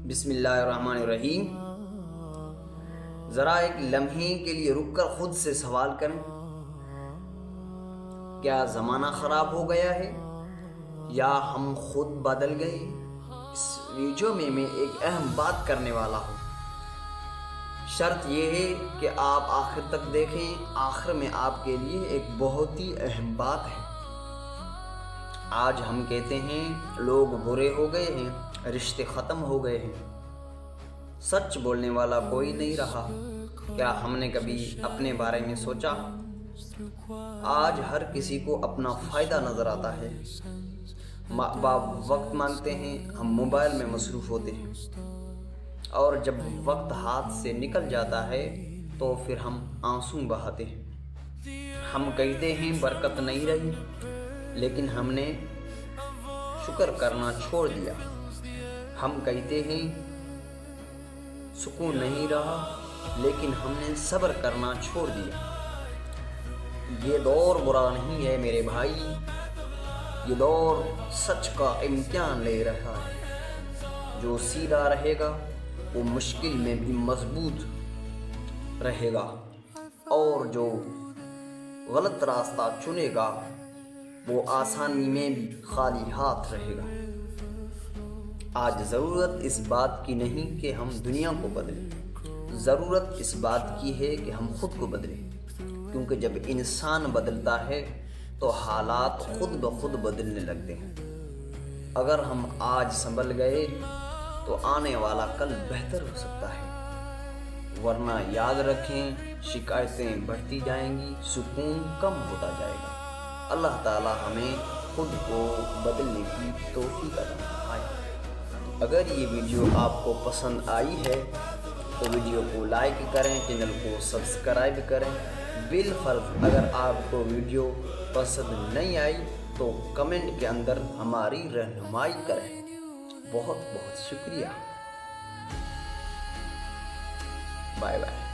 بسم اللہ الرحمن الرحیم۔ ذرا ایک لمحے کے لیے رک کر خود سے سوال کریں، کیا زمانہ خراب ہو گیا ہے یا ہم خود بدل گئے؟ اس ویڈیو میں ایک اہم بات کرنے والا ہوں۔ شرط یہ ہے کہ آپ آخر تک دیکھیں، آخر میں آپ کے لیے ایک بہت ہی اہم بات ہے۔ آج ہم کہتے ہیں لوگ برے ہو گئے ہیں، رشتے ختم ہو گئے ہیں، سچ بولنے والا کوئی نہیں رہا۔ کیا ہم نے کبھی اپنے بارے میں سوچا؟ آج ہر کسی کو اپنا فائدہ نظر آتا ہے۔ ماں باپ وقت مانگتے ہیں، ہم موبائل میں مصروف ہوتے ہیں، اور جب وقت ہاتھ سے نکل جاتا ہے تو پھر ہم آنسو بہاتے ہیں۔ ہم کہتے ہیں برکت نہیں رہی، لیکن ہم نے شکر کرنا چھوڑ دیا۔ ہم کہتے ہیں سکون نہیں رہا، لیکن ہم نے صبر کرنا چھوڑ دیا۔ یہ دور برا نہیں ہے میرے بھائی، یہ دور سچ کا امتحان لے رہا ہے۔ جو سیدھا رہے گا وہ مشکل میں بھی مضبوط رہے گا، اور جو غلط راستہ چنے گا وہ آسانی میں بھی خالی ہاتھ رہے گا۔ آج ضرورت اس بات کی نہیں کہ ہم دنیا کو بدلیں، ضرورت اس بات کی ہے کہ ہم خود کو بدلیں، کیونکہ جب انسان بدلتا ہے تو حالات خود بخود بدلنے لگتے ہیں۔ اگر ہم آج سنبھل گئے تو آنے والا کل بہتر ہو سکتا ہے، ورنہ یاد رکھیں شکایتیں بڑھتی جائیں گی، سکون کم ہوتا جائے گا۔ اللہ تعالی ہمیں خود کو بدلنے کی توفیق عطا فرمائے۔ اگر یہ ویڈیو آپ کو پسند آئی ہے تو ویڈیو کو لائک کریں، چینل کو سبسکرائب کریں۔ بالفرض اگر آپ کو ویڈیو پسند نہیں آئی تو کمنٹ کے اندر ہماری رہنمائی کریں۔ بہت بہت شکریہ۔ Bye bye.